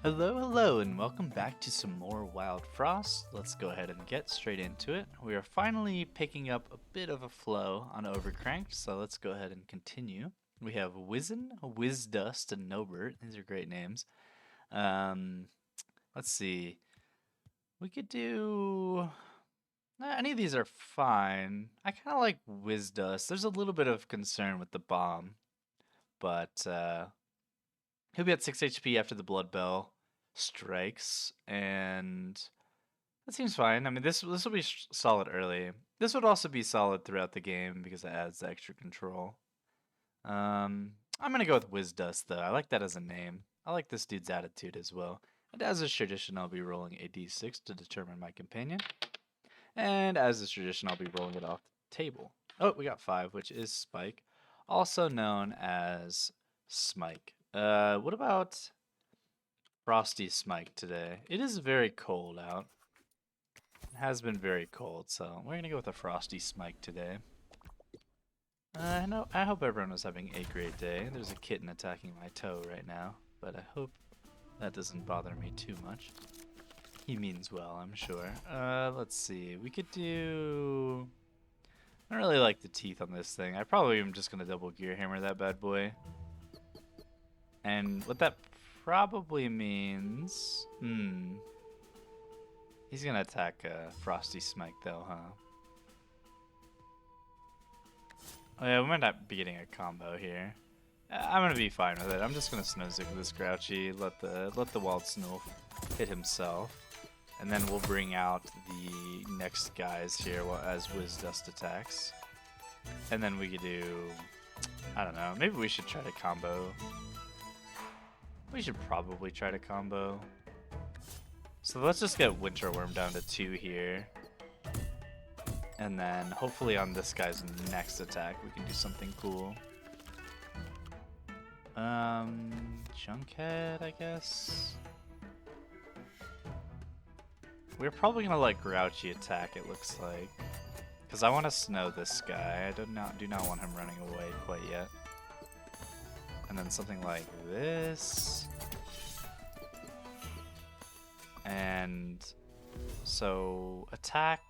Hello, hello, and welcome back to some more Wildfrost. Let's go ahead and get straight into it. We are finally picking up a bit of a flow on Overcranked, so let's go ahead and continue. We have Wizen, Wizdust, and Nobert. These are great names. Um, let's see. We could do... any of these are fine. I kind of like Wizdust. There's a little bit of concern with the bomb, but he'll be at 6 HP after the Blood Bell strikes, and that seems fine. I mean, this will be solid early. This would also be solid throughout the game because it adds the extra control. I'm gonna go with Wizdust though. I like that as a name. I like this dude's attitude as well. And as is tradition, I'll be rolling a d6 to determine my companion. And as is tradition, I'll be rolling it off the table. Oh, we got 5, which is Spike, also known as Smike. What about Frosty Smike today? It is very cold out. It has been very cold, so we're gonna go with a Frosty Smike today. I hope everyone was having a great day. There's a kitten attacking my toe right now, but I hope that doesn't bother me too much. He means well, I'm sure. Let's see. We could do... I don't really like the teeth on this thing. I probably am just gonna double gear hammer that bad boy. And what that probably means... He's gonna attack Frosty Smike though, huh? Oh yeah, we might not be getting a combo here. I'm gonna be fine with it. I'm just gonna Snow Zig this Grouchy, let the Wild Snoof hit himself, and then we'll bring out the next guys here as Wizdust attacks. And then we could do... I don't know, maybe we should try to combo. We should probably try to combo. So let's just get Winter Worm down to 2 here. And then hopefully on this guy's next attack we can do something cool. Junkhead, I guess. We're probably gonna let Grouchy attack, it looks like. Because I want to snow this guy. I do not want him running away quite yet. And then something like this. And so attack,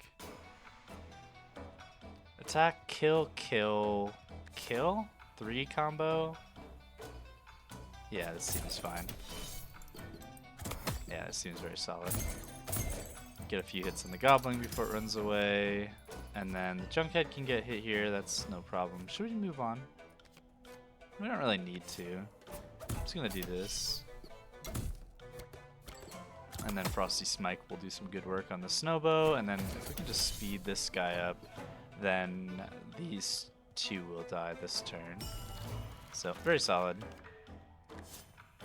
kill, kill, kill, 3 combo. Yeah, this seems fine. Yeah, this seems very solid. Get a few hits on the Goblin before it runs away. And then the Junkhead can get hit here, that's no problem. Should we move on? We don't really need to. I'm just gonna do this. And then Frosty Smike will do some good work on the Snowbow, and then if we can just speed this guy up, then these 2 will die this turn. So, very solid.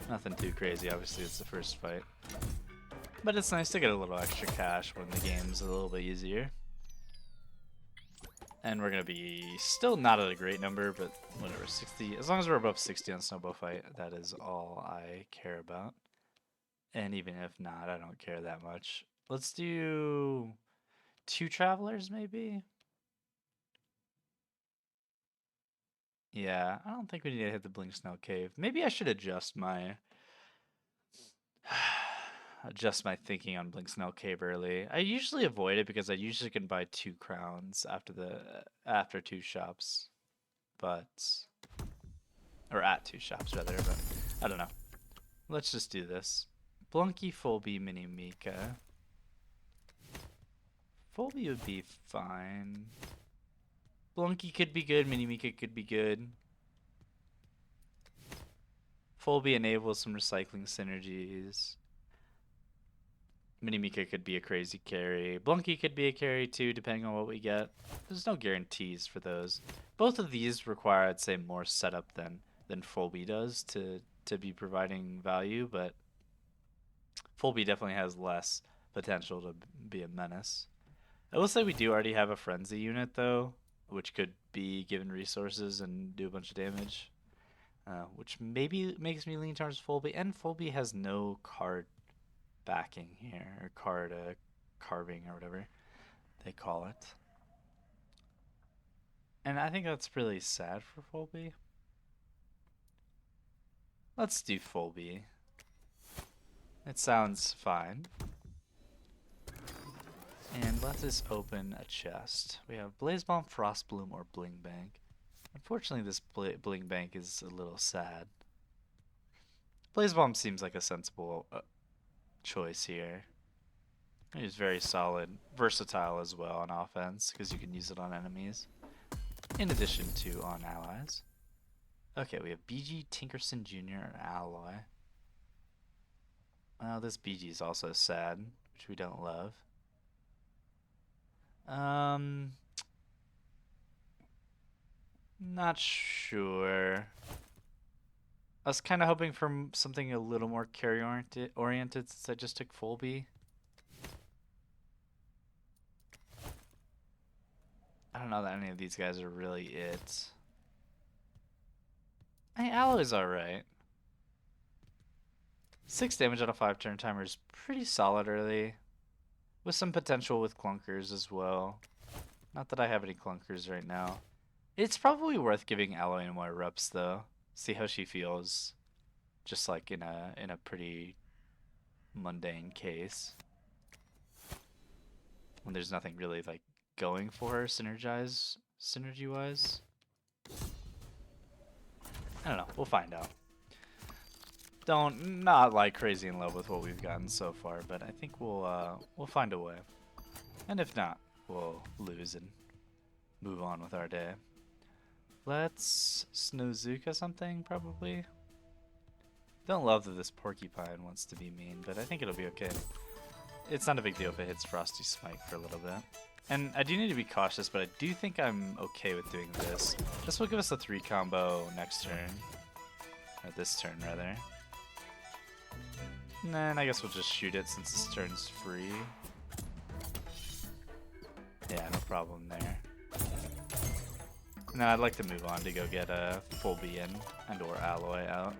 Nothing too crazy, obviously it's the first fight. But it's nice to get a little extra cash when the game's a little bit easier. And we're going to be still not at a great number, but whatever, 60. As long as we're above 60 on Snowbow Fight, that is all I care about. And even if not, I don't care that much. Let's do 2 Travelers, maybe? Yeah, I don't think we need to hit the Blink Snow Cave. Maybe I should adjust my thinking on Blink Snow Cave early. I usually avoid it because I usually can buy 2 crowns after 2 shops. But or at 2 shops rather, but I don't know. Let's just do this. Blunky, Fulby, Mimika. Fulby would be fine. Blunky could be good, Mimika could be good. Fulby enables some recycling synergies. Mimika could be a crazy carry. Blunky could be a carry too, depending on what we get. There's no guarantees for those. Both of these require, I'd say, more setup than Fulby does to be providing value, but Fulby definitely has less potential to be a menace. I will say we do already have a Frenzy unit, though, which could be given resources and do a bunch of damage, which maybe makes me lean towards Fulby. And Fulby has no card backing here, or card carving, or whatever they call it. And I think that's really sad for Fulby. Let's do Fulby. It sounds fine. And let us open a chest. We have Blaze Bomb, Frost Bloom, or Bling Bank. Unfortunately, this Bling Bank is a little sad. Blaze Bomb seems like a sensible choice here. It's very solid, versatile as well on offense because you can use it on enemies, in addition to on allies. Okay, we have BG, Tinkerson Jr., and Alloy. Well, this BG is also sad, which we don't love. Not sure. I was kind of hoping for something a little more carry oriented since I just took full B. I don't know that any of these guys are really it. I mean, Alloy's alright. 6 damage on a 5 turn timer is pretty solid early. With some potential with clunkers as well. Not that I have any clunkers right now. It's probably worth giving Alloy more reps though. See how she feels. Just like in a pretty mundane case. When there's nothing really like going for her synergy wise. I don't know, we'll find out. Not like crazy in love with what we've gotten so far, but I think we'll find a way. And if not, we'll lose and move on with our day. Let's Snowzuka something, probably. Don't love that this Porcupine wants to be mean, but I think it'll be okay. It's not a big deal if it hits Frosty Smite for a little bit. And I do need to be cautious, but I do think I'm okay with doing this. This will give us a 3 combo next turn. Or this turn, rather. And then I guess we'll just shoot it since this turn's free. Yeah, no problem there. And then I'd like to move on to go get a full B in and or Alloy out.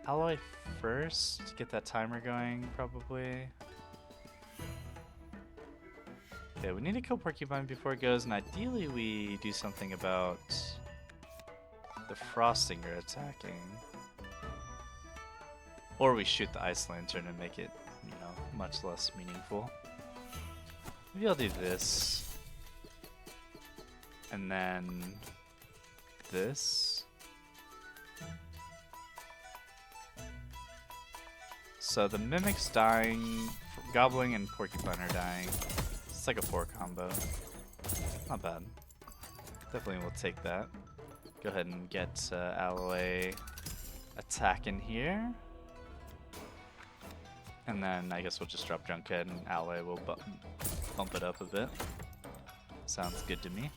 Alloy first, get that timer going, probably. Okay, we need to kill Porcupine before it goes, and ideally we do something about the Frostinger attacking. Or we shoot the Ice Lantern and make it, you know, much less meaningful. Maybe I'll do this. And then this. So the Mimic's dying, Gobbling and Porcupine are dying. It's like a 4 combo. Not bad. Definitely will take that. Go ahead and get Alloy attack in here. And then I guess we'll just drop Junkhead and Alloy will bump it up a bit. Sounds good to me.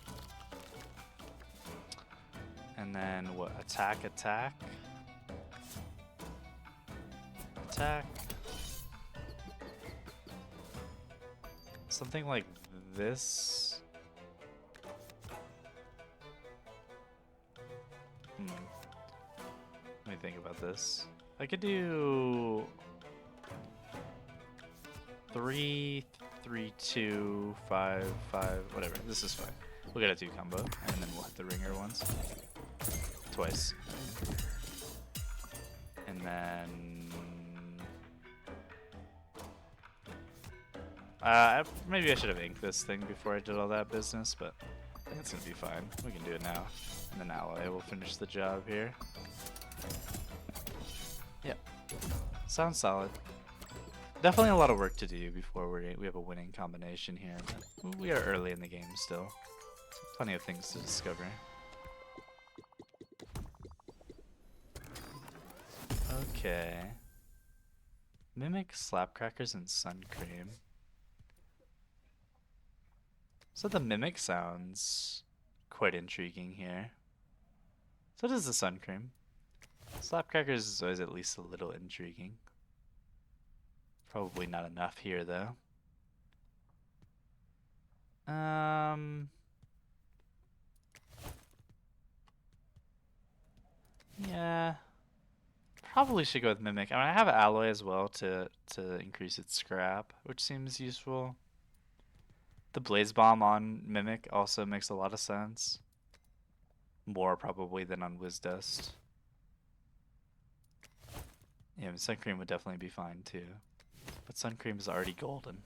And then what? Attack, attack. Attack. Something like this. Let me think about this. I could do 3, 3, 2, 5, 5, whatever. This is fine. We'll get a 2 combo, and then we'll hit the ringer once. Twice. And then... maybe I should have inked this thing before I did all that business, but I think it's going to be fine. We can do it now. And then Alloy will finish the job here. Yep. Sounds solid. Definitely a lot of work to do before we have a winning combination here, but we are early in the game still. So plenty of things to discover. Okay. Mimik, Slapcrackers, and Sun Cream. So the Mimik sounds quite intriguing here. So does the Sun Cream. Slapcrackers is always at least a little intriguing. Probably not enough here though. Yeah. Probably should go with Mimik. I mean, I have Alloy as well to increase its scrap, which seems useful. The Blaze Bomb on Mimik also makes a lot of sense. More probably than on Wizdust. Yeah, Yeah, Sun Cream would definitely be fine too. But Sun Cream is already golden.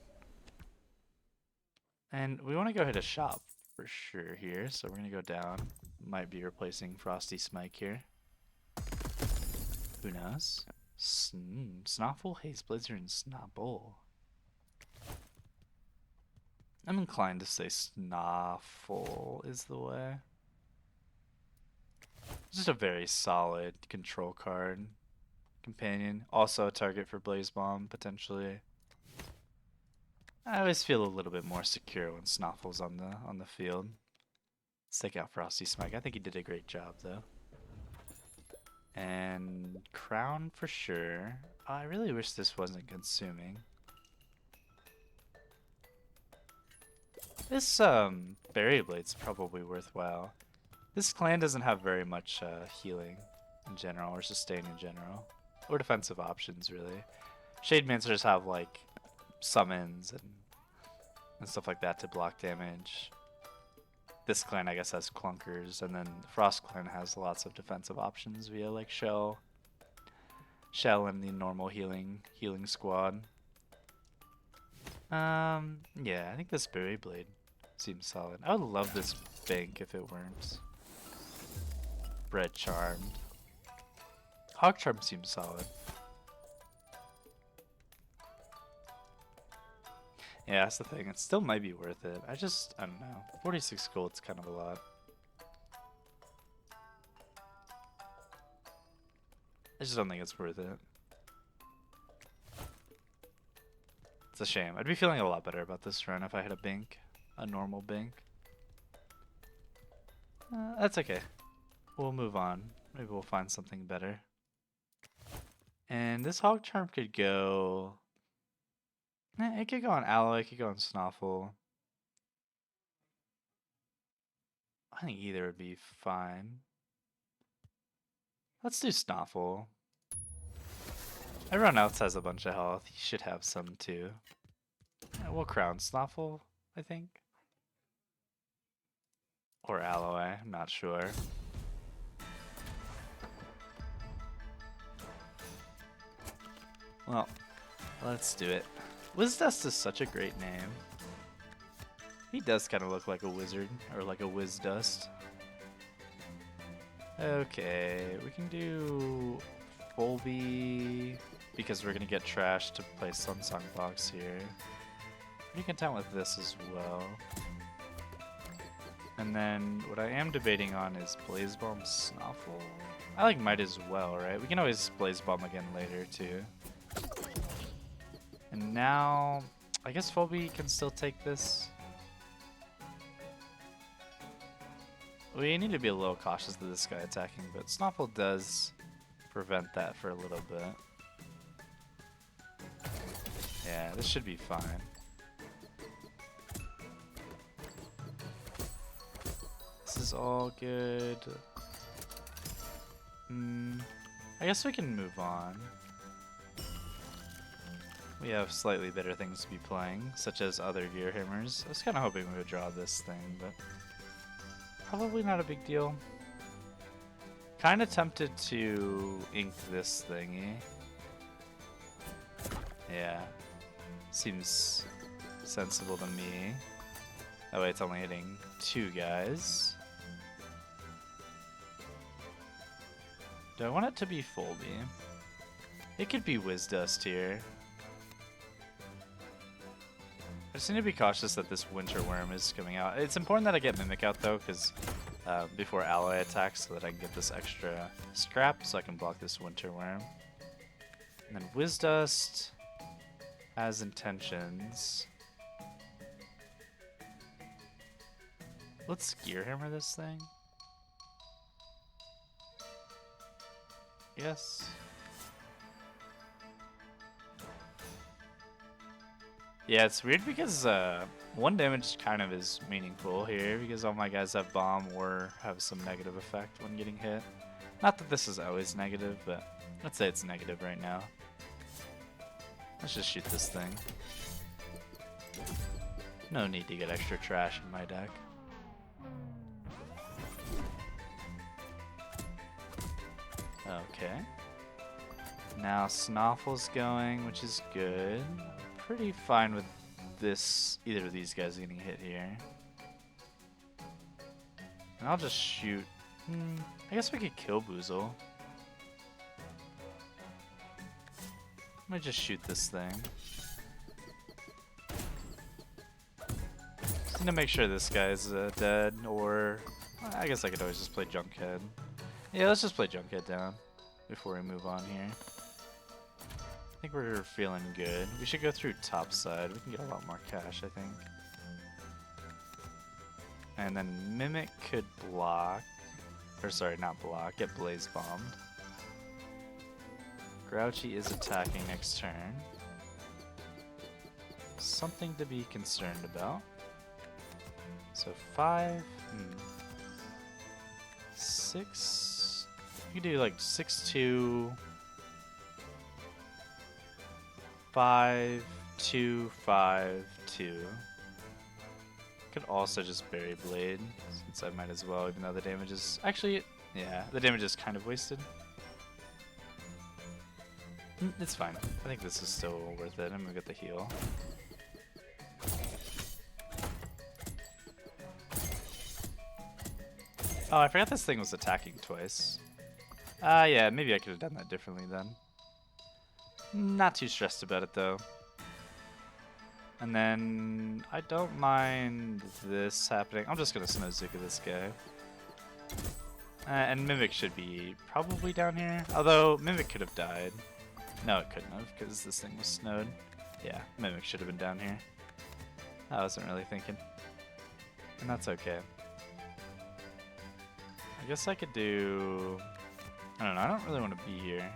And we want to go hit a shop for sure here, so we're going to go down. Might be replacing Frosty Smike here. Who knows? Snoffle, Haze Blizzard, and Snobble. I'm inclined to say Snoffle is the way. Just a very solid control card. Companion. Also a target for Blaze Bomb, potentially. I always feel a little bit more secure when Snoffle's on the field. Let's take out Frosty Smike. I think he did a great job though. And Crown for sure. I really wish this wasn't consuming. This Berry Blade's probably worthwhile. This clan doesn't have very much healing in general, or sustain in general, or defensive options really. Shade Mancers have like summons and stuff like that to block damage. This clan I guess has clunkers, and then the Frost clan has lots of defensive options via like Shell and the normal healing squad. Yeah, I think this Berry Blade seems solid. I would love this bank if it weren't Bread Charmed. Hog Charm seems solid. Yeah, that's the thing. It still might be worth it. I don't know. 46 gold's kind of a lot. I just don't think it's worth it. It's a shame. I'd be feeling a lot better about this run if I had a normal bank. That's okay. We'll move on. Maybe we'll find something better. And this Hog Charm could go... it could go on Alloy, it could go on Snoffle. I think either would be fine. Let's do Snoffle. Everyone else has a bunch of health. He should have some too. Yeah, we'll crown Snoffle, I think. Or Alloy, I'm not sure. Well, let's do it. Wizdust is such a great name. He does kind of look like a wizard, or like a Wizdust. Okay, we can do Fulby, because we're going to get trash to play Sunsong Box here. Pretty content with this as well. And then what I am debating on is Blaze Bomb Snoffle. I like might as well, right? We can always Blaze Bomb again later too. And now, I guess Fulby can still take this. We need to be a little cautious of this guy attacking, but Snoffle does prevent that for a little bit. Yeah, this should be fine. This is all good. I guess we can move on. We have slightly better things to be playing, such as other Gear Hammers. I was kind of hoping we would draw this thing, but probably not a big deal. Kind of tempted to ink this thingy. Yeah, seems sensible to me. That way it's only hitting 2 guys. Do I want it to be Fulby? It could be Wizdust here. I just need to be cautious that this Winter Worm is coming out. It's important that I get Mimik out though, because before Alloy attacks, so that I can get this extra scrap, so I can block this Winter Worm. And then Wizdust has intentions. Let's Gear Hammer this thing. Yes. Yeah, it's weird because 1 damage kind of is meaningful here because all my guys have bomb or have some negative effect when getting hit. Not that this is always negative, but let's say it's negative right now. Let's just shoot this thing. No need to get extra trash in my deck. Okay. Now Snuffle's going, which is good. Pretty fine with this, either of these guys getting hit here. And I'll just shoot. I guess we could kill Boozle. Might just shoot this thing. Just need to make sure this guy's dead, or I guess I could always just play Junkhead. Yeah, let's just play Junkhead down before we move on here. I think we're feeling good. We should go through top side. We can get a lot more cash, I think. And then Mimik could block. Or sorry, not block. Get Blaze Bombed. Grouchy is attacking next turn. Something to be concerned about. So 5. 6. You could do like 6-2. 5, 2, 5, 2. Could also just bury Blade, since I might as well, even though the damage is... Actually, yeah, the damage is kind of wasted. It's fine. I think this is still worth it. I'm gonna get the heal. Oh, I forgot this thing was attacking twice. Yeah, maybe I could have done that differently then. Not too stressed about it though. And then I don't mind this happening. I'm just gonna Snozuka this guy. And Mimik should be probably down here. Although Mimik could have died. No, it couldn't have because this thing was snowed. Yeah, Mimik should have been down here. I wasn't really thinking. And that's okay. I guess I could do... I don't know, I don't really want to be here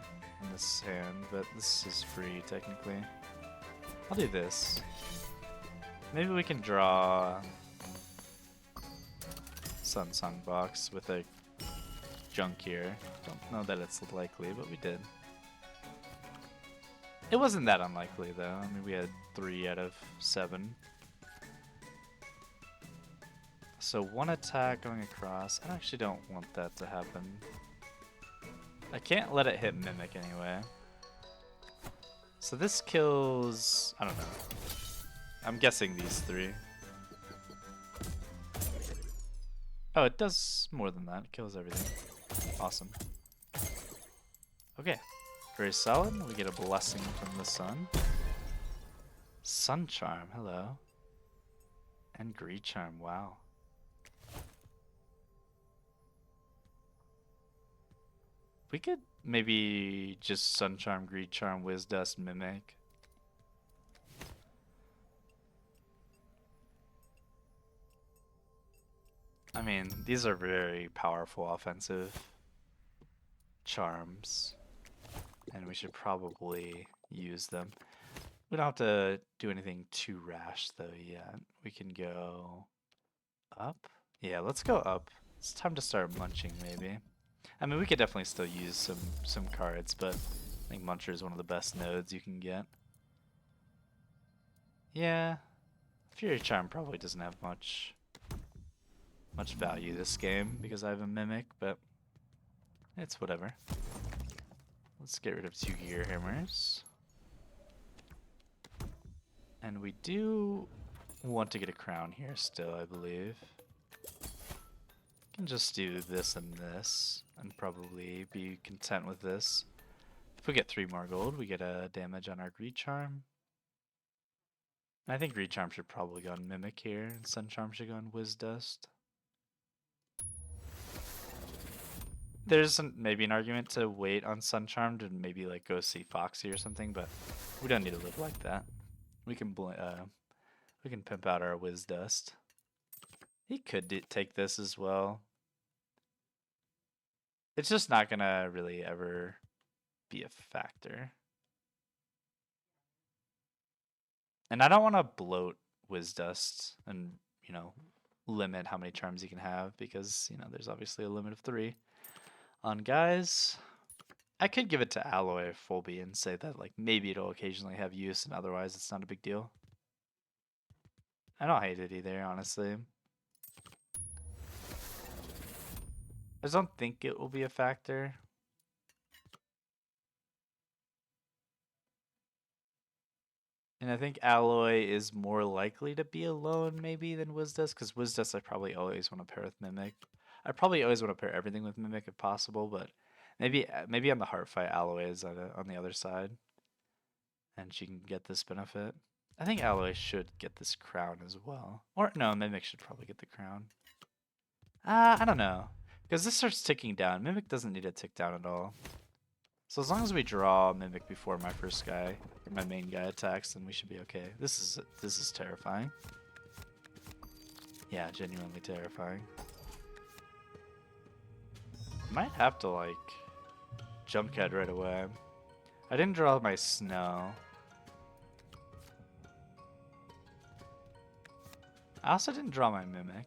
in this hand, but this is free technically. I'll do this. Maybe we can draw Sun Song Box with a junk here. Don't know that it's likely, but we did. It wasn't that unlikely though. I mean, we had 3 out of 7. So 1 attack going across. I actually don't want that to happen. I can't let it hit Mimik anyway. So this kills... I don't know. I'm guessing these 3. Oh, it does more than that. It kills everything. Awesome. Okay. Very solid. We get a blessing from the sun. Sun Charm, hello. And Greed Charm, wow. We could maybe just Sun Charm, Greed Charm, Wiz Dust, Mimic. I mean, these are very powerful offensive charms, and we should probably use them. We don't have to do anything too rash though yet. We can go up. Yeah, let's go up. It's time to start munching maybe. I mean, we could definitely still use some cards, but I think Muncher is one of the best nodes you can get. Yeah, Fury Charm probably doesn't have much value this game because I have a Mimic, but it's whatever. Let's get rid of 2 Gear Hammers. And we do want to get a crown here still, I believe. Can just do this and this, and probably be content with this. If we get 3 more gold, we get a damage on our Greed Charm. I think Greed Charm should probably go on Mimic here, and Sun Charm should go on Wiz Dust. There's maybe an argument to wait on Sun Charm to maybe like go see Foxy or something, but we don't need to live like that. We can pimp out our Wiz Dust. He could take this as well. It's just not gonna really ever be a factor. And I don't want to bloat Wiz Dust and, you know, limit how many charms you can have because, you know, there's obviously a limit of 3 on guys. I could give it to Alloy Fulby and say that like maybe it'll occasionally have use and otherwise it's not a big deal. I don't hate it either, honestly. I just don't think it will be a factor. And I think Alloy is more likely to be alone maybe than Wizdust, because Wizdust I probably always want to pair with Mimic. I probably always want to pair everything with Mimic if possible, but maybe on the heart fight Alloy is on the other side, and she can get this benefit. I think Alloy should get this crown as well. Or no, Mimic should probably get the crown. I don't know. Because this starts ticking down. Mimic doesn't need to tick down at all. So as long as we draw Mimic before my first guy, or my main guy attacks, then we should be okay. This is terrifying. Yeah, genuinely terrifying. Might have to like jump cat right away. I didn't draw my snow. I also didn't draw my Mimic.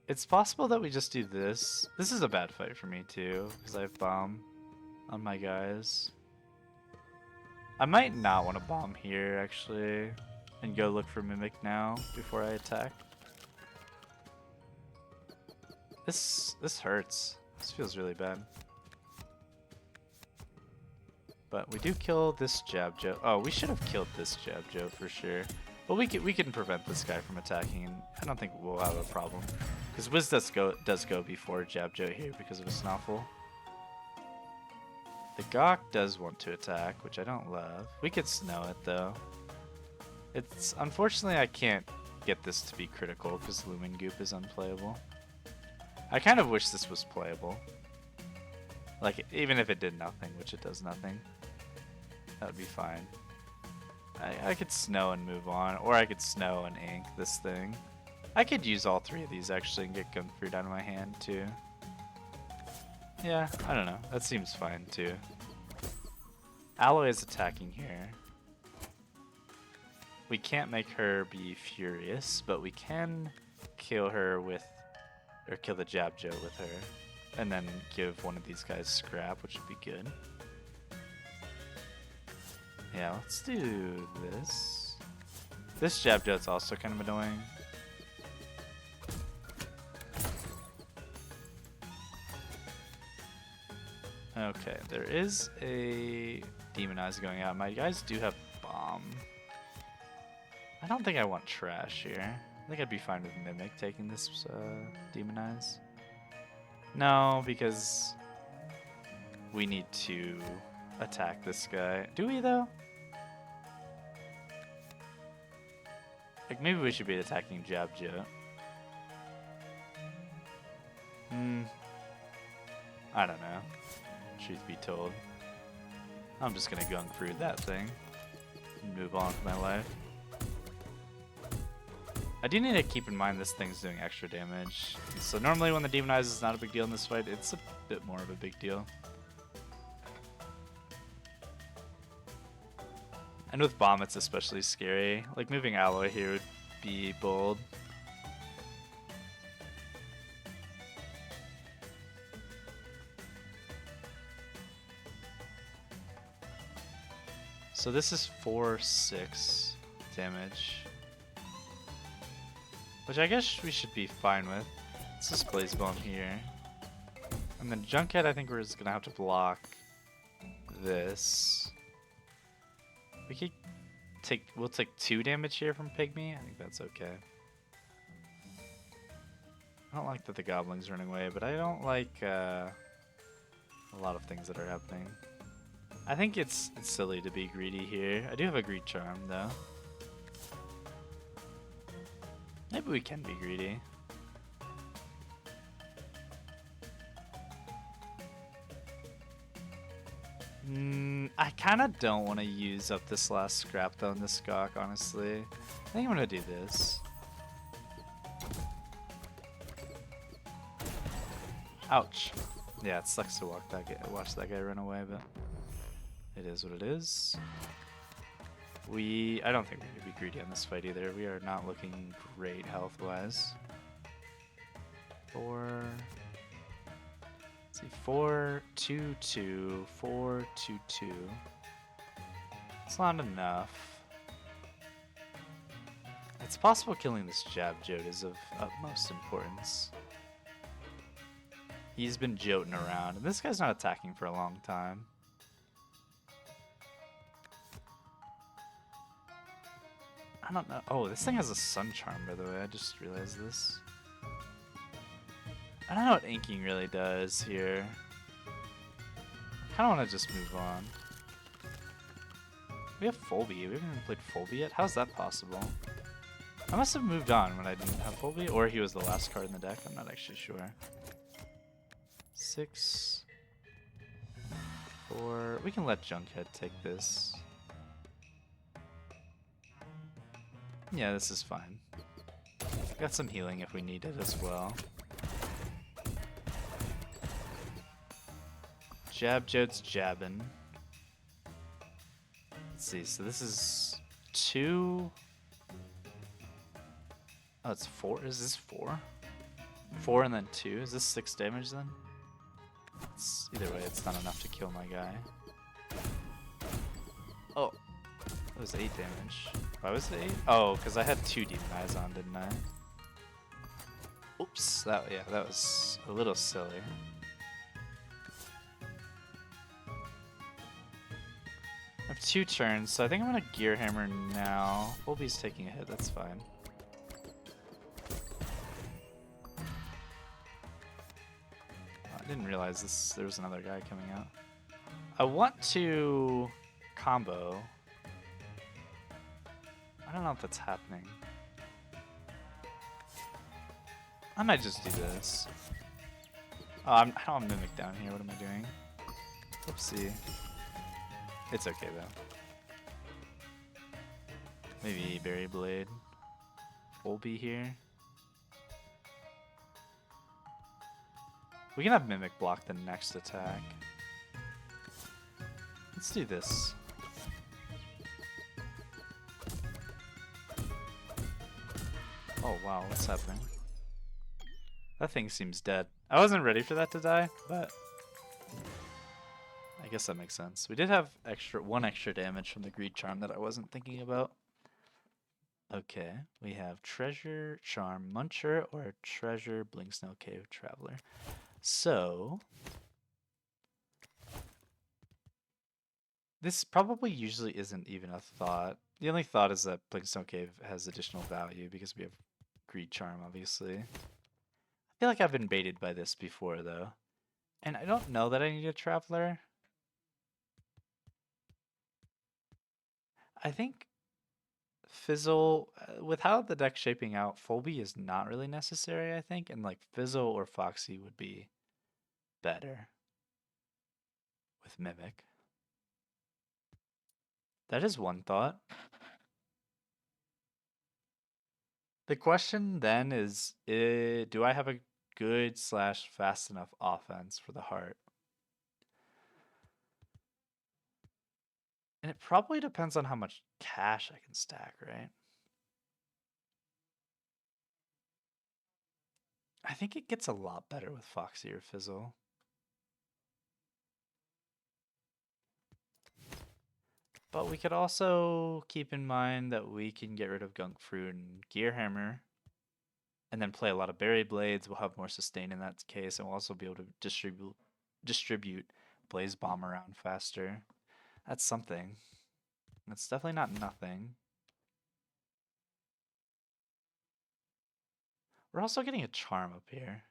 It's possible that we just do this. This is a bad fight for me too, because I have bomb on my guys. I might not want to bomb here actually, and go look for Mimic now before I attack. This hurts. This feels really bad. But we do kill this Jab Joe. Oh, we should have killed this Jab Joe for sure. But we can prevent this guy from attacking, and I don't think we'll have a problem. Because Wiz does go before Jab Joe here because of a Snuffle. The Gawk does want to attack, which I don't love. We could snow it though. It's unfortunately I can't get this to be critical because Lumen Goop is unplayable. I kind of wish this was playable. Like even if it did nothing, which it does nothing, that would be fine. I could snow and move on, or I could snow and ink this thing. I could use all three of these actually and get Gun Fruit out of my hand too. Yeah, I don't know. That seems fine too. Alloy is attacking here. We can't make her be furious, but we can kill her with, or kill the Jab Joe with her, and then give one of these guys scrap, which would be good. Yeah, let's do this. This Jab Joe's also kind of annoying. Okay, there is a Demonize going out. My guys do have Bomb. I don't think I want Trash here. I think I'd be fine with Mimic taking this Demonize. No, because we need to attack this guy. Do we though? Like maybe we should be attacking Jab Joe. I don't know. Truth be told. I'm just gonna Gung Fruit that thing and move on with my life. I do need to keep in mind this thing's doing extra damage. So normally when the Demonize is not a big deal in this fight, it's a bit more of a big deal. And with Bomb it's especially scary. Like moving Alloy here would be bold. So this is 4-6 damage. Which I guess we should be fine with. Let's just Blaze Bomb here. And then Junkhead, I think we're just gonna have to block this. We could we'll take 2 damage here from Pygmy. I think that's okay. I don't like that the Goblin's running away, but I don't like a lot of things that are happening. I think it's silly to be greedy here. I do have a Greed Charm though. Maybe we can be greedy. I kind of don't want to use up this last scrap though in this Gawk, honestly. I think I'm going to do this. Ouch. Yeah, it sucks to watch that guy run away, but it is what it is. I don't think we're going to be greedy on this fight either. We are not looking great health-wise. 4-2-2, 4-2-2. It's not enough. It's possible killing this Jab Jote is of utmost importance. He's been joting around, and this guy's not attacking for a long time. I don't know. Oh, this thing has a sun charm, by the way. I just realized this. I don't know what inking really does here. I kind of want to just move on. We have Fulby. We haven't even played Fulby yet. How's that possible? I must have moved on when I didn't have Fulby, or he was the last card in the deck. I'm not actually sure. 6, 4. We can let Junkhead take this. Yeah, this is fine. Got some healing if we need it as well. Jab Jode's jabbing. Let's see, so this is 2. Oh, it's 4. Is this 4? 4 and then 2. Is this 6 damage then? Either way, it's not enough to kill my guy. Oh, it was 8 damage. Why was it 8? Oh, because I had 2 Demon Eyes on, didn't I? Oops, that was a little silly. I have 2 turns, so I think I'm gonna Gear Hammer now. Fulby's taking a hit, that's fine. I didn't realize there was another guy coming out. I want to combo. I don't know if that's happening. I might just do this. Oh, I don't have Mimik down here. What am I doing? Oopsie. It's okay though. Maybe Berry Blade. Fulby here. We can have Mimic block the next attack. Let's do this. Oh wow, what's happening? That thing seems dead. I wasn't ready for that to die, but I guess that makes sense. We did have one extra damage from the Greed Charm that I wasn't thinking about. Okay, we have Treasure Charm Muncher or Treasure Blinksnow Cave Traveler. So this probably usually isn't even a thought. The only thought is that Blinksnow Cave has additional value because we have Greed Charm, obviously. I feel like I've been baited by this before, though. And I don't know that I need a Traveler. I think Fizzle, with how the deck's shaping out, Fulby is not really necessary, I think. And like Fizzle or Foxy would be better with Mimic. That is one thought. The question then is, do I have a good / fast enough offense for the heart? And it probably depends on how much cash I can stack, right? I think it gets a lot better with Foxy or Fizzle. But we could also keep in mind that we can get rid of Gunk Fruit and Gear Hammer and then play a lot of Berry Blades. We'll have more sustain in that case, and we'll also be able to distribute Blaze Bomb around faster. That's something. That's definitely not nothing. We're also getting a Charm up here.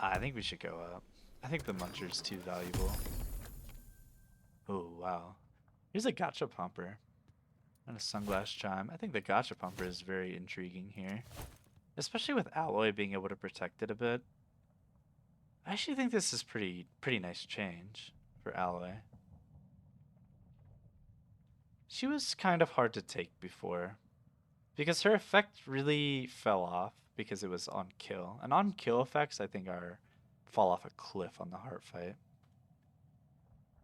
I think we should go up. I think the Muncher's too valuable. Oh, wow. Here's a Gotcha Pumper and a Sunglass Chime. I think the Gotcha Pumper is very intriguing here, especially with Alloy being able to protect it a bit. I actually think this is pretty nice change for Alloy. She was kind of hard to take before because her effect really fell off because it was on kill. And on kill effects, I think, fall off a cliff on the heart fight.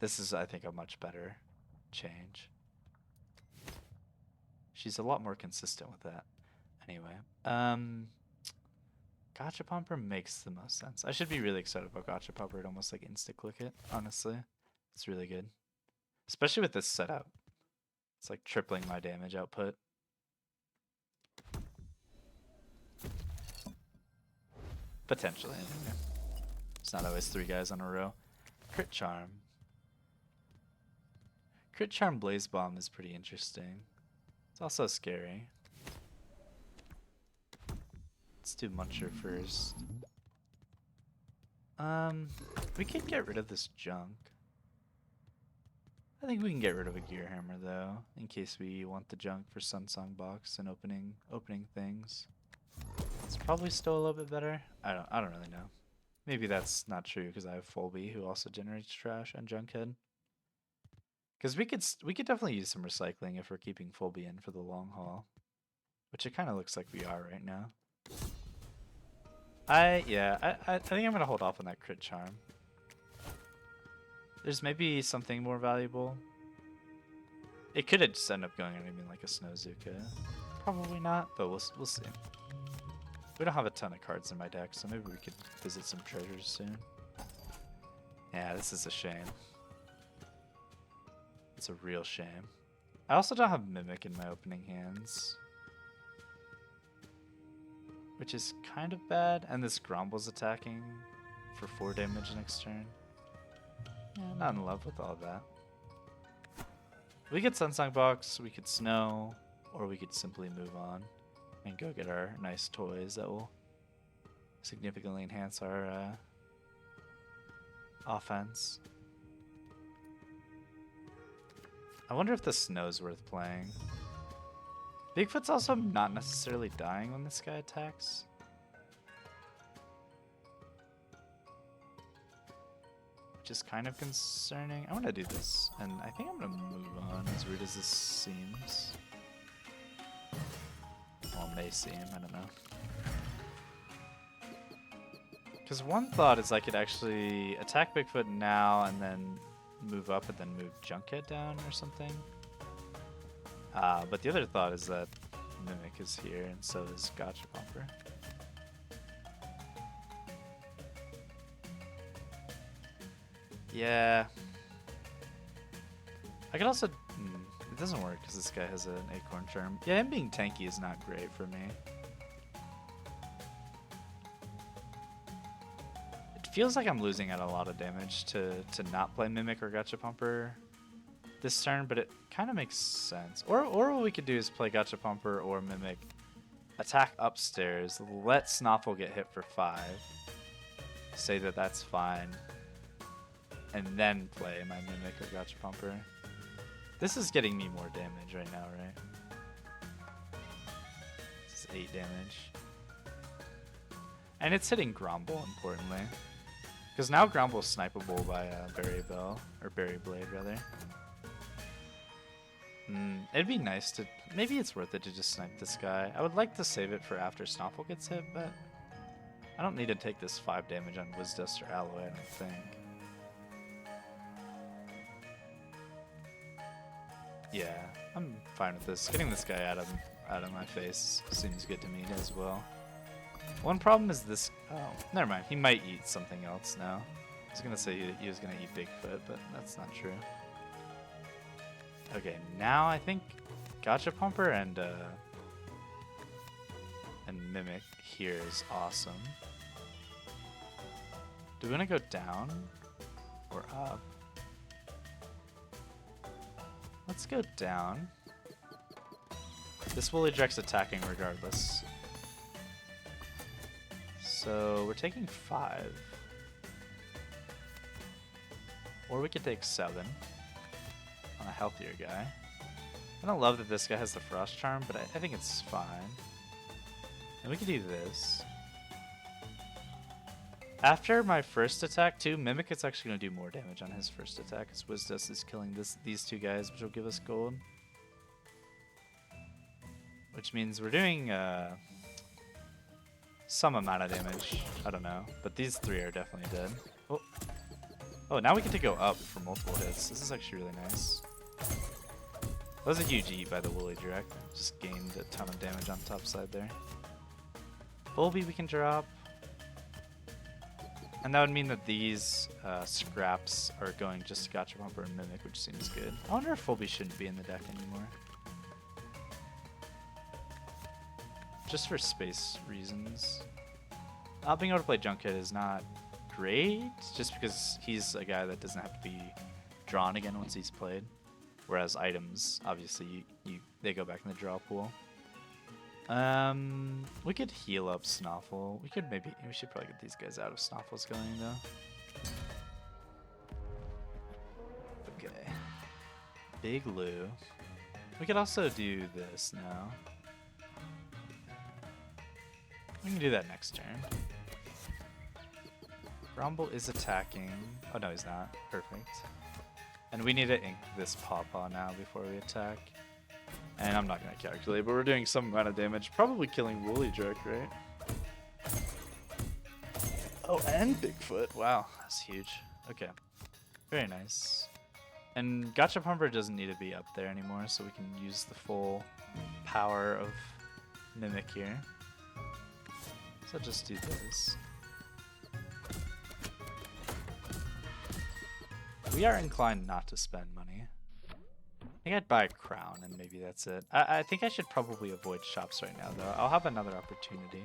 This is, I think, a much better change. She's a lot more consistent with that. Anyway, Gotcha Pumper makes the most sense. I should be really excited about Gotcha Pumper. It almost like insta-click it, honestly. It's really good. Especially with this setup. It's like tripling my damage output. Potentially, anyway. It's not always 3 guys on a row. Crit Charm. Crit Charm Blaze Bomb is pretty interesting. It's also scary. Let's do Muncher first. We could get rid of this junk. I think we can get rid of a gear hammer though, in case we want the junk for Sunsong box and opening things. It's probably still a little bit better. I don't really know. Maybe that's not true because I have Fulby who also generates trash and Junkhead. Because we could definitely use some recycling if we're keeping Fulby in for the long haul, which it kind of looks like we are right now. I think I'm gonna hold off on that crit charm. There's maybe something more valuable. It could just end up going on even like a Snowzuka. Probably not, but we'll see. We don't have a ton of cards in my deck, so maybe we could visit some treasures soon. Yeah, this is a shame. It's a real shame. I also don't have Mimik in my opening hands, which is kind of bad. And this Gromble's attacking for 4 damage next turn. Yeah, not in love with all that. We could Sunsong box, we could Snow, or we could simply move on and go get our nice toys that will significantly enhance our offense. I wonder if the Snow's worth playing. Bigfoot's also not necessarily dying when this guy attacks. Which is kind of concerning. I want to do this, and I think I'm going to move on, as weird as this seems. Well, it may seem, I don't know. Because one thought is I could actually attack Bigfoot now and then move up and then move Junkhead down or something. But the other thought is that Mimik is here and so is Gotcha Bumper. Yeah. I could also... it doesn't work because this guy has an Acorn Charm. Yeah, him being tanky is not great for me. It feels like I'm losing out a lot of damage to not play Mimik or Gotcha Pumper this turn, but it kind of makes sense. Or what we could do is play Gotcha Pumper or Mimik, attack upstairs, let Snoffle get hit for 5, say that that's fine, and then play my Mimik or Gotcha Pumper. This is getting me more damage right now, right? This is 8 damage. And it's hitting Gromble, importantly. Because now Gromble's snipeable by Berry Bell, or Berry Blade, rather. It'd be nice to... Maybe it's worth it to just snipe this guy. I would like to save it for after Snoffle gets hit, but... I don't need to take this 5 damage on Wisdust or Alloy, I don't think. Yeah, I'm fine with this. Getting this guy out of my face seems good to me as well. One problem is this... Oh, never mind. He might eat something else now. I was going to say he was going to eat Bigfoot, but that's not true. Okay, now I think Gotcha Pumper and Mimik here is awesome. Do we want to go down or up? Let's go down. This Woolly Dreck's attacking regardless. So we're taking 5. Or we could take 7 on a healthier guy. I don't love that this guy has the Frost Charm, but I think it's fine. And we could do this. After my first attack too, Mimik is actually going to do more damage on his first attack, because Wisdust is killing these 2 guys, which will give us gold. Which means we're doing some amount of damage. I don't know, but these 3 are definitely dead. Oh, now we get to go up for multiple hits. This is actually really nice. That was a huge eat by the Woolly Dreck. Just gained a ton of damage on top side there. Bulby we can drop. And that would mean that these scraps are going just to Gotcha Pumper and Mimik, which seems good. I wonder if Fulby shouldn't be in the deck anymore. Just for space reasons. Not being able to play Junkhead is not great, just because he's a guy that doesn't have to be drawn again once he's played. Whereas items, obviously, they go back in the draw pool. We could heal up Snoffle. We should probably get these guys out of Snoffle's going though. Okay. Big Lou. We could also do this now. We can do that next turn. Grumble is attacking. Oh no, he's not. Perfect. And we need to ink this Pawpaw now before we attack. And I'm not going to calculate, but we're doing some amount of damage. Probably killing Woolly Drake, right? Oh, and Bigfoot. Wow, that's huge. Okay. Very nice. And Gotcha Pumper doesn't need to be up there anymore, so we can use the full power of Mimik here. So just do this. We are inclined not to spend money. I think I'd buy a crown and maybe that's it. I think I should probably avoid shops right now though. I'll have another opportunity.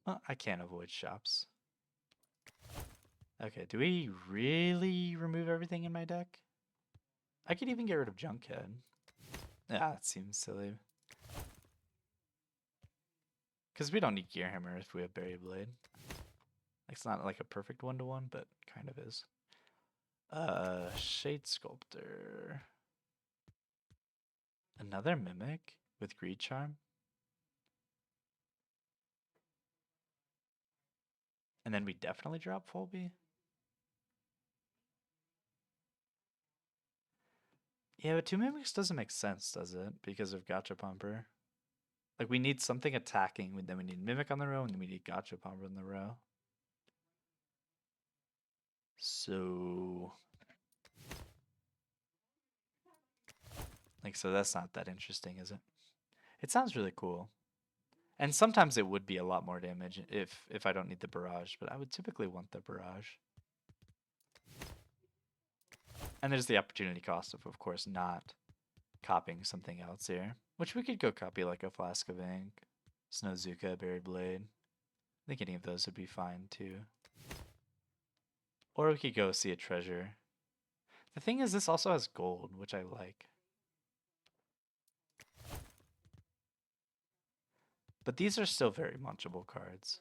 Well, I can't avoid shops. Okay, do we really remove everything in my deck? I could even get rid of Junkhead. Yeah, that seems silly. Because we don't need Gearhammer if we have Buried Blade. It's not like a perfect one-to-one, but kind of is. Shade Sculptor. Another Mimic with Greed Charm. And then we definitely drop Fulby. Yeah, but 2 Mimics doesn't make sense, does it? Because of Gotcha Pumper. Like, we need something attacking, then we need Mimic on the row, and then we need Gotcha Pumper on the row. So... so that's not that interesting, is it? It sounds really cool. And sometimes it would be a lot more damage if I don't need the barrage, but I would typically want the barrage. And there's the opportunity cost of course, not copying something else here. Which we could go copy like a Flask of Ink, Snowzuka, Buried Blade. I think any of those would be fine too. Or we could go see a treasure. The thing is, this also has gold, which I like. But these are still very munchable cards.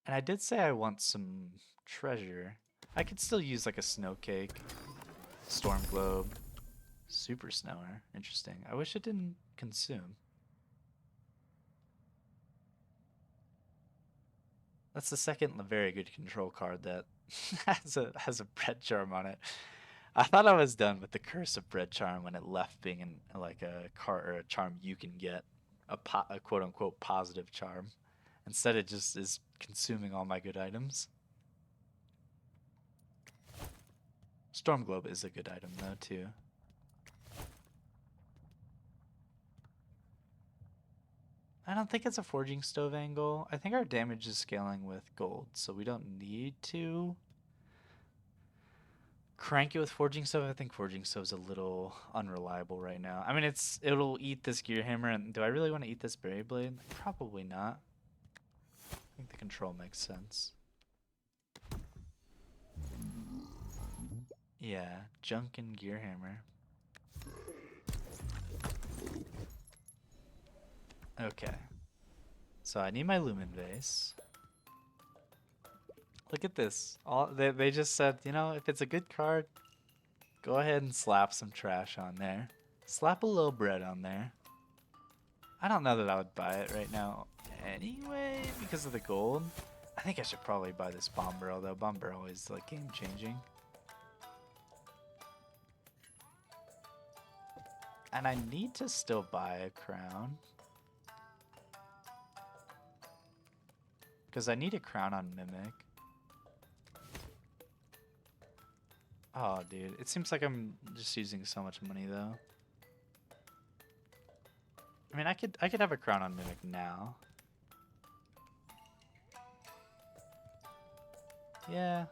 And I did say I want some treasure. I could still use like a Snow Cake, Storm Globe, Super Snower. Interesting. I wish it didn't consume. That's the second very good control card that has a Bread Charm on it. I thought I was done with the Curse of Bread Charm when it left being like a card or a charm you can get, a quote unquote positive charm. Instead, it just is consuming all my good items. Storm Globe is a good item though too. I don't think it's a Forging Stove angle. I think our damage is scaling with gold, so we don't need to crank it with Forging Stove. I think Forging Stove's a little unreliable right now. I mean, it'll eat this Gear Hammer, and do I really want to eat this Buried Blade? Probably not. I think the control makes sense. Yeah, Junk and Gear Hammer. Okay. So I need my Lumen Vase. Look at this. They just said, you know, if it's a good card, go ahead and slap some trash on there. Slap a little bread on there. I don't know that I would buy it right now anyway because of the gold. I think I should probably buy this Bomb Barrel though. Bomb Barrel is like game changing. And I need to still buy a crown. Because I need a crown on Mimic. Oh, dude. It seems like I'm just using so much money, though. I mean, I could have a crown on Mimic now. Yeah.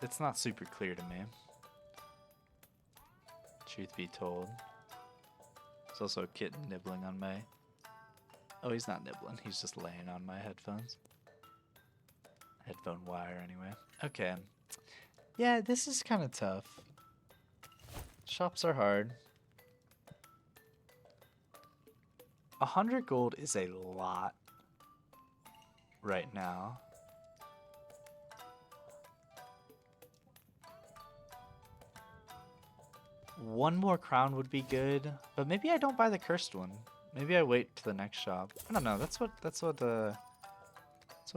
It's not super clear to me. Truth be told. There's also a kitten nibbling on my... Oh, he's not nibbling. He's just laying on my headphones. Headphone wire, anyway. Okay. Yeah, this is kind of tough. Shops are hard. 100 gold is a lot right now. One more crown would be good, but maybe I don't buy the cursed one. Maybe I wait to the next shop. I don't know. That's what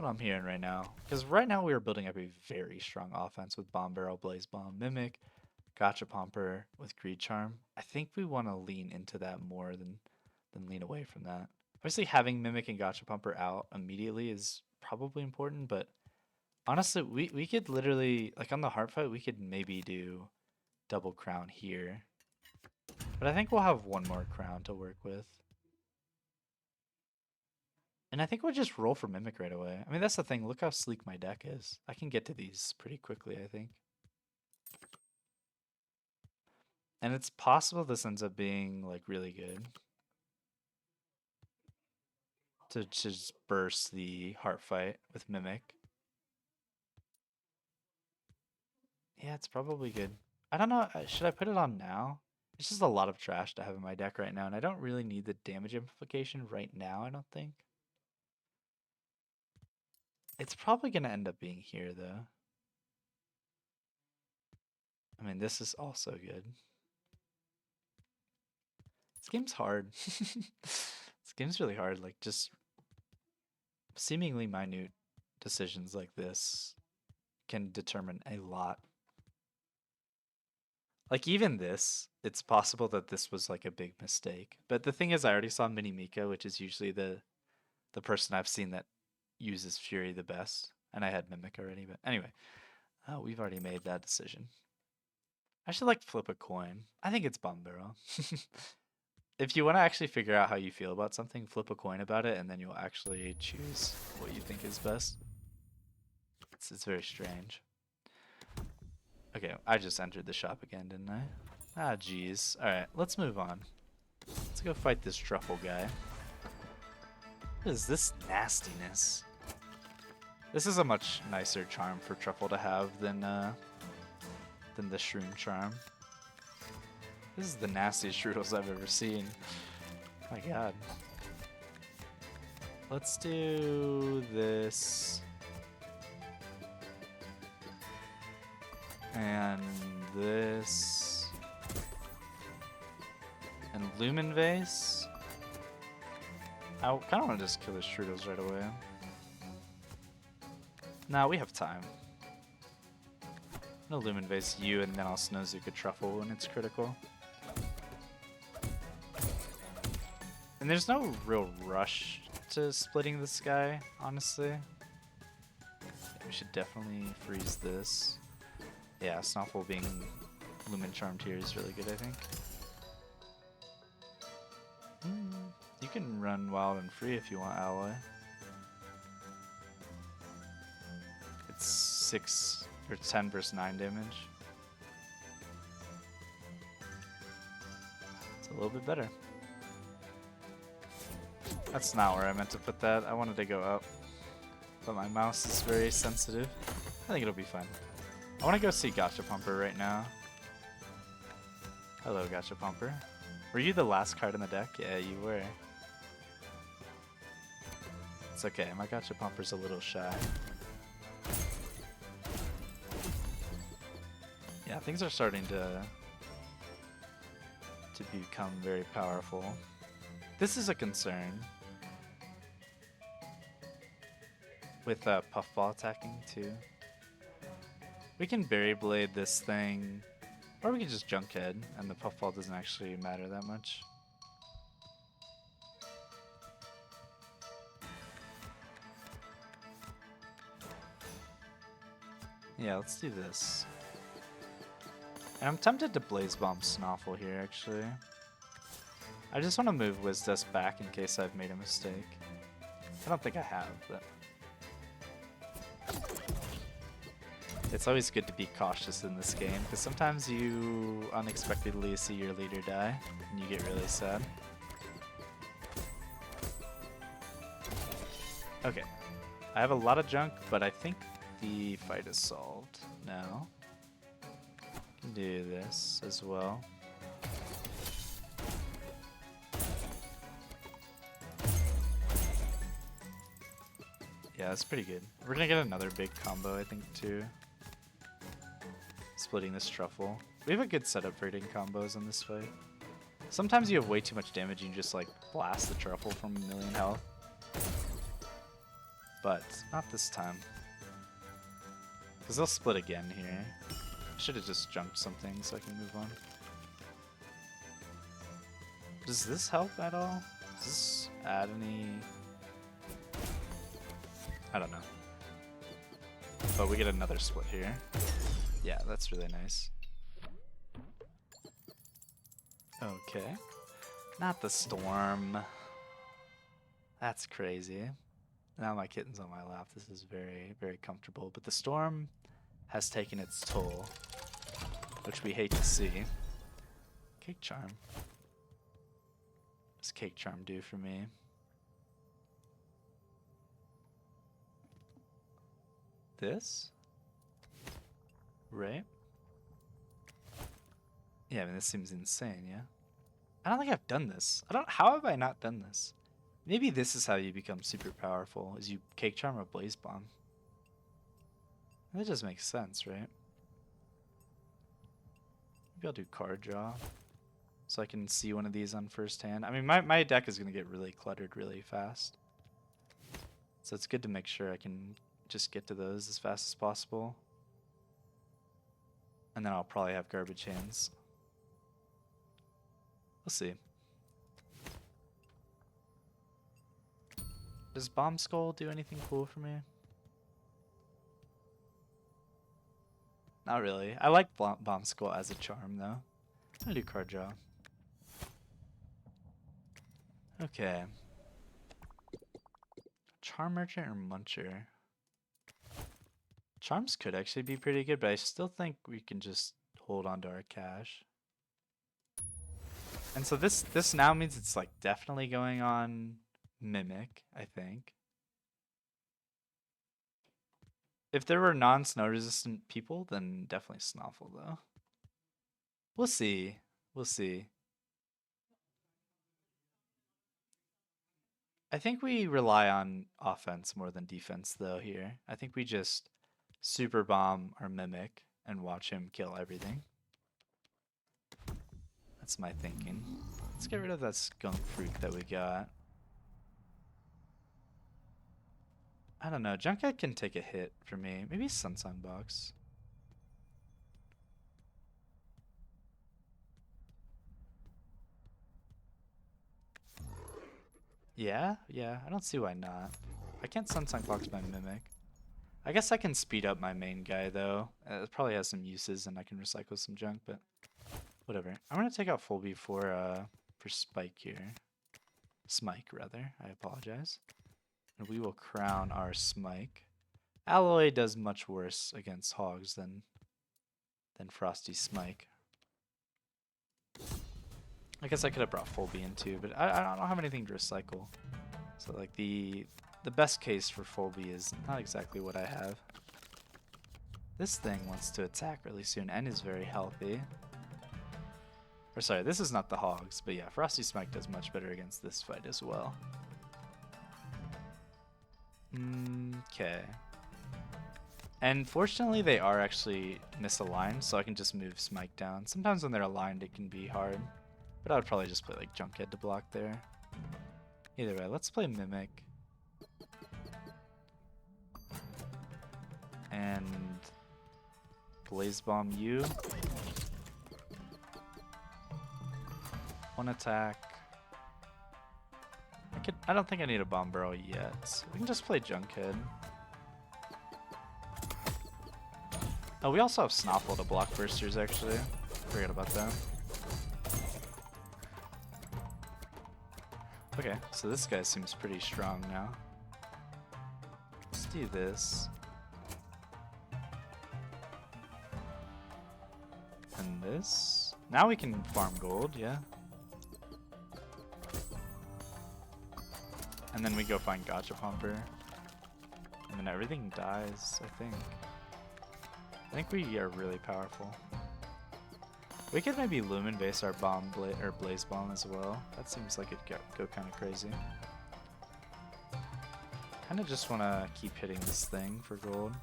I'm hearing right now. Because right now we are building up a very strong offense with Bomb Barrel, Blaze Bomb, Mimic, Gachapomper with Greed Charm. I think we want to lean into that more than lean away from that. Obviously, having Mimic and Gachapomper out immediately is probably important, but honestly, we could literally, like on the heart fight, we could maybe do double crown here. But I think we'll have one more crown to work with. And I think we'll just roll for Mimic right away. I mean, that's the thing. Look how sleek my deck is. I can get to these pretty quickly, I think. And it's possible this ends up being, like, really good. To just burst the heart fight with Mimic. Yeah, it's probably good. I don't know. Should I put it on now? It's just a lot of trash to have in my deck right now, and I don't really need the damage amplification right now, I don't think. It's probably going to end up being here, though. I mean, this is also good. This game's hard. This game's really hard. Like, just seemingly minute decisions like this can determine a lot. Like, even this, it's possible that this was, like, a big mistake. But the thing is, I already saw Mimik, which is usually the person I've seen that uses Fury the best. And I had Mimic already, but anyway. Oh, we've already made that decision. I should, like, flip a coin. I think it's Bomb Barrel. If you want to actually figure out how you feel about something, flip a coin about it, and then you'll actually choose what you think is best. It's very strange. Okay, I just entered the shop again, didn't I? Ah, jeez. Alright, let's move on. Let's go fight this truffle guy. What is this nastiness? This is a much nicer charm for truffle to have than the shroom charm. This is the nastiest strudels I've ever seen. My god. Let's do this. And this. And Lumen Vase. I kind of want to just kill the strudels right away. Nah, we have time. No Lumen Vase you, and then I'll Snowzuka Truffle when it's critical. And there's no real rush to splitting this guy, honestly. We should definitely freeze this. Yeah, Snuffle being Lumen Charmed here is really good, I think. You can run wild and free if you want Alloy. It's 6 or 10 versus 9 damage. It's a little bit better. That's not where I meant to put that. I wanted to go up. But my mouse is very sensitive. I think it'll be fine. I want to go see Gachapomper right now. Hello, Gachapomper. Were you the last card in the deck? Yeah, you were. It's okay, my Gachapomper's a little shy. Yeah, things are starting to become very powerful. This is a concern. With Puffball attacking too. We can Berry Blade this thing, or we can just Junkhead, and the Puffball doesn't actually matter that much. Yeah, let's do this. And I'm tempted to Blaze Bomb Snuffle here, actually. I just want to move Wizdust back in case I've made a mistake. I don't think I have, but... It's always good to be cautious in this game, because sometimes you unexpectedly see your leader die, and you get really sad. Okay. I have a lot of junk, but I think the fight is solved now. Can do this as well. Yeah, that's pretty good. We're gonna get another big combo, I think, too. Splitting this truffle. We have a good setup for hitting combos in this fight. Sometimes you have way too much damage and you just like blast the truffle from a million health. But not this time. Because they'll split again here. Should have just jumped something so I can move on. Does this help at all? Does this add any... I don't know. But we get another split here. Yeah, that's really nice. Okay. Not the storm. That's crazy. Now my kitten's on my lap. This is very, very comfortable. But the storm has taken its toll, which we hate to see. Cake charm. What does cake charm do for me? This? Right? Yeah, I mean, this seems insane, yeah? I don't think I've done this. How have I not done this? Maybe this is how you become super powerful, is you cake charm or blaze bomb. That just makes sense, right? Maybe I'll do card draw, so I can see one of these on first hand. I mean, my deck is going to get really cluttered really fast. So it's good to make sure I can just get to those as fast as possible. And then I'll probably have garbage hands. We'll see. Does Bomb Skull do anything cool for me? Not really. I like Bomb Skull as a charm, though. I'm gonna do card draw. Okay. Charm Merchant or Muncher? Charms could actually be pretty good, but I still think we can just hold on to our cash. And so this now means it's like definitely going on Mimik, I think. If there were non-snow resistant people, then definitely Snuffle though. We'll see. We'll see. I think we rely on offense more than defense though here. I think we just super bomb our Mimik and watch him kill everything. That's my thinking. Let's get rid of that skunk fruit that we got. I don't know. Junkhead can take a hit for me. Maybe Sunshine Box. Yeah? Yeah. I don't see why not. I can't Sunshine Box my Mimik. I guess I can speed up my main guy, though. It probably has some uses, and I can recycle some junk, but whatever. I'm going to take out Fulby for Spike here. Smike, rather. I apologize. And we will crown our Smike. Alloy does much worse against hogs than Frosty Smike. I guess I could have brought Fulby in too, but I don't have anything to recycle. So like the best case for Fulby is not exactly what I have. This thing wants to attack really soon and is very healthy. Or sorry, this is not the hogs, but yeah, Frosty Smike does much better against this fight as well. Okay. And fortunately they are actually misaligned, so I can just move Smike down. Sometimes when they're aligned it can be hard, but I would probably just play like Junkhead to block there. Either way, let's play Mimik. And Blaze Bomb you. One attack. I don't think I need a Bomb Barrel yet. So we can just play Junkhead. Oh, we also have Snuffle to block bursters actually. Forget about that. Okay, so this guy seems pretty strong now. Let's do this. And this. Now we can farm gold, yeah. And then we go find Gotcha Pumper. I mean, everything dies, I think. I think we are really powerful. We could maybe Lumen base our bomb or Blaze Bomb as well. That seems like it'd go kind of crazy. Kind of just want to keep hitting this thing for gold.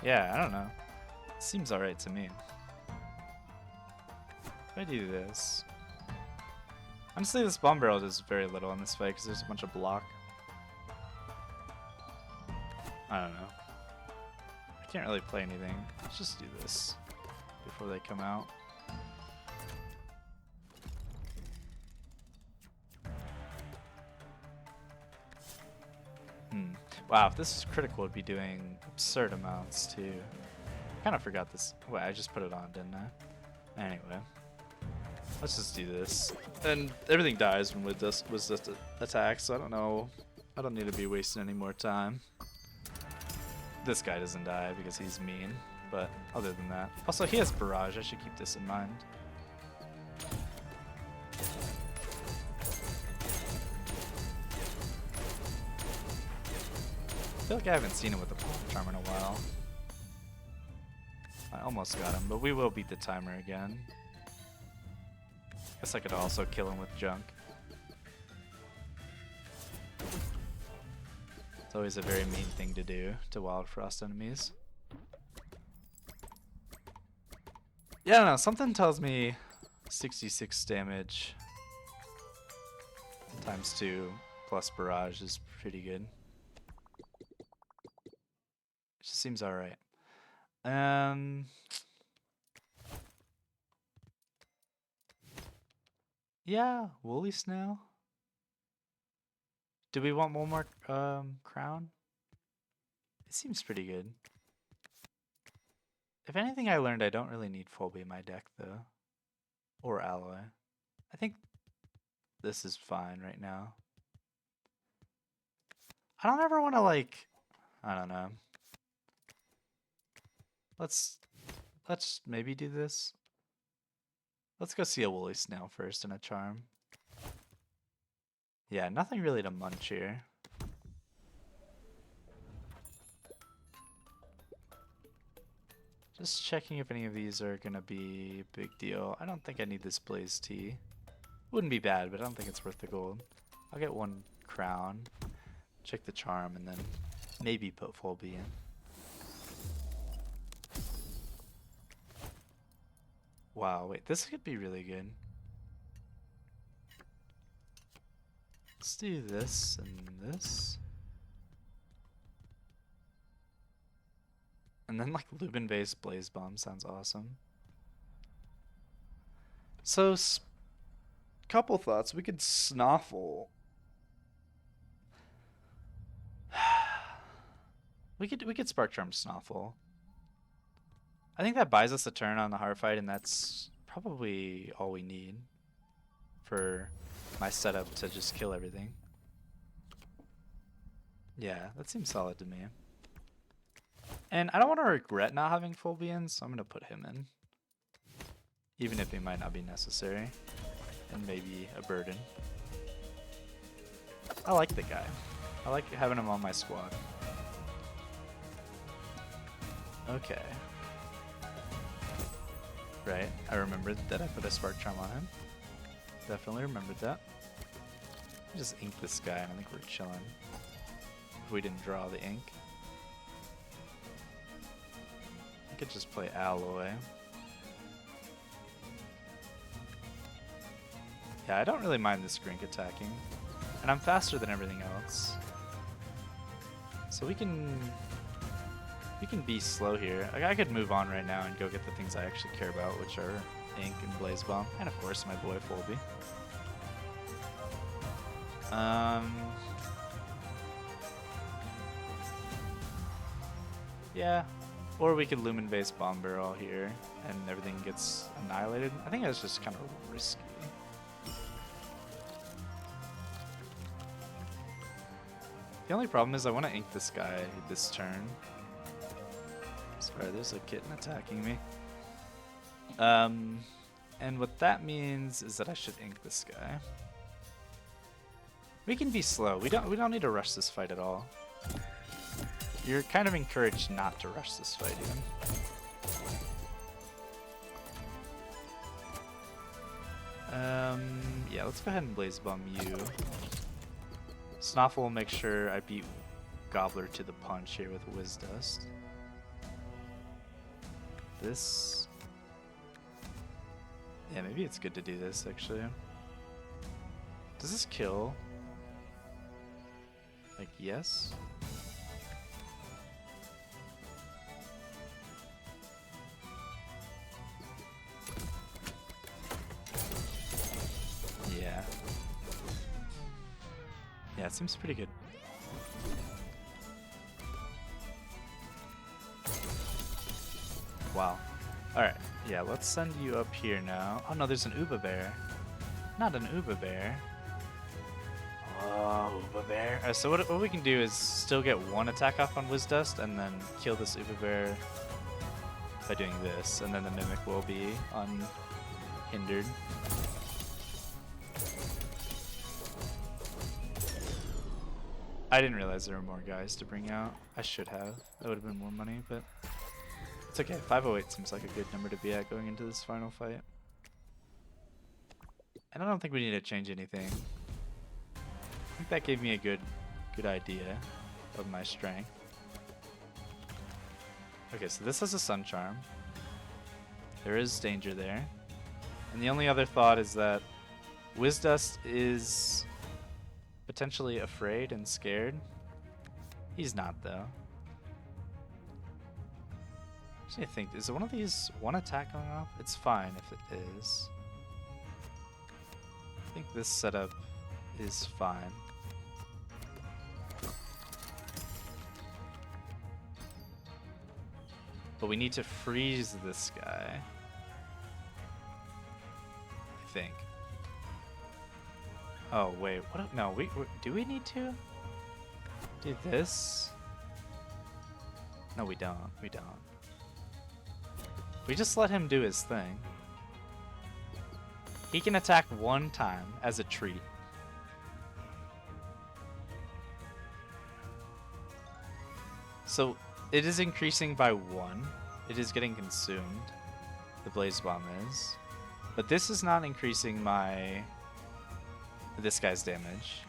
Yeah, I don't know. Seems alright to me. If I do this... Honestly, this bomb barrel does very little in this fight because there's a bunch of block. I don't know. I can't really play anything. Let's just do this before they come out. Wow, if this is critical, it'd be doing absurd amounts too. Kind of forgot this. Wait, I just put it on, didn't I? Anyway, let's just do this. And everything dies when with this was just attack, so I don't know. I don't need to be wasting any more time. This guy doesn't die because he's mean, but other than that. Also, he has barrage. I should keep this in mind. I feel like I haven't seen him with the Palm Charm in a while. I almost got him, but we will beat the timer again. Guess I could also kill him with junk. It's always a very mean thing to do to Wildfrost enemies. Yeah, I don't know, something tells me 66 damage times 2 plus barrage is pretty good. Just seems alright. Yeah, woolly snail. Do we want one more crown? It seems pretty good. If anything I learned, I don't really need Fulby in my deck though. Or alloy. I think this is fine right now. I don't ever want to like, I don't know. Let's maybe do this. Let's go see a woolly snail first and a charm. Yeah, nothing really to munch here. Just checking if any of these are gonna be a big deal. I don't think I need this Blaze Tea. Wouldn't be bad, but I don't think it's worth the gold. I'll get one crown, check the charm, and then maybe put Fulby in. Wow, wait, this could be really good. Let's do this and this. And then like Lubin-based Blaze Bomb sounds awesome. So, couple thoughts. We could Snoffle. we could Spark Charm Snoffle. I think that buys us a turn on the hard fight, and that's probably all we need for my setup to just kill everything. Yeah, that seems solid to me. And I don't want to regret not having Fulby in, so I'm going to put him in. Even if he might not be necessary. And maybe a burden. I like the guy. I like having him on my squad. Okay. Right, I remembered that I put a Spark Charm on him. Definitely remembered that. Just ink this guy and I think we're chilling. If we didn't draw the ink. I could just play Alloy. Yeah, I don't really mind this Grink attacking. And I'm faster than everything else. So we can be slow here. Like, I could move on right now and go get the things I actually care about, which are Ink and Blaze Bomb. And of course my boy Fulby. Yeah. Or we could Lumen base Bomb Barrel here and everything gets annihilated. I think that's just kind of risky. The only problem is I want to ink this guy this turn. Sorry, there's a kitten attacking me. And what that means is that I should ink this guy. We can be slow. We don't need to rush this fight at all. You're kind of encouraged not to rush this fight even. Yeah, let's go ahead and Blaze Bomb you. Snoffle will make sure I beat Gobbler to the punch here with Whiz Dust. This... Yeah, maybe it's good to do this actually. Does this kill? Like, yes? Yeah. Yeah, it seems pretty good. Wow. Alright, yeah, let's send you up here now. Oh no, there's an Uba Bear. Not an Uba Bear. Oh, Uba Bear. So what we can do is still get one attack off on Whiz Dust and then kill this Uba Bear by doing this, and then the Mimik will be unhindered. I didn't realize there were more guys to bring out. I should have. That would have been more money, but it's okay. 508 seems like a good number to be at going into this final fight. And I don't think we need to change anything. I think that gave me a good idea of my strength. Okay, so this has a Sun Charm. There is danger there. And the only other thought is that Whiz Dust is potentially afraid and scared. He's not, though. I think, is one of these one attack going off? It's fine if it is. I think this setup is fine. But we need to freeze this guy, I think. Oh wait, what? No, do we need to do this? No, we don't. We don't. We just let him do his thing. He can attack one time as a treat. So it is increasing by 1. It is getting consumed. The Blaze Bomb is. But this is not increasing this guy's damage.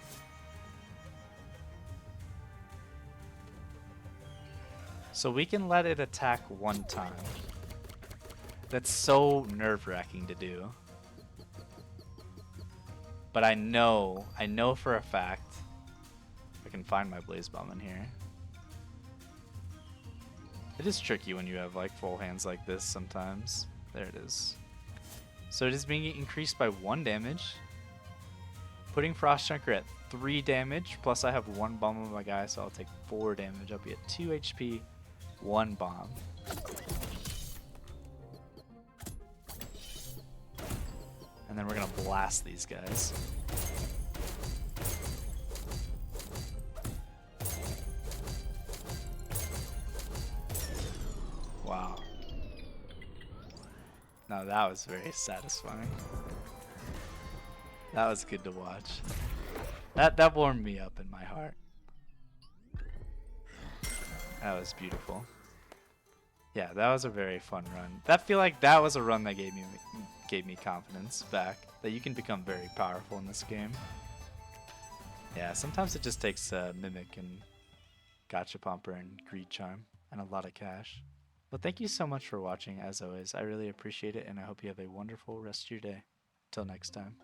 So we can let it attack one time. That's so nerve-wracking to do. But I know for a fact, I can find my Blaze Bomb in here. It is tricky when you have like full hands like this sometimes. There it is. So it is being increased by 1 damage. Putting Frost Chunker at 3 damage, plus I have 1 bomb on my guy, so I'll take 4 damage. I'll be at 2 HP, 1 bomb. And then we're gonna blast these guys. Wow. Now that was very satisfying. That was good to watch. That warmed me up in my heart. That was beautiful. Yeah, that was a very fun run. I feel like that was a run that gave me confidence back that you can become very powerful in this game. Yeah, sometimes it just takes Mimik and Gachapomper and Greed Charm and a lot of cash. Well, thank you so much for watching, as always. I really appreciate it, and I hope you have a wonderful rest of your day. Till next time.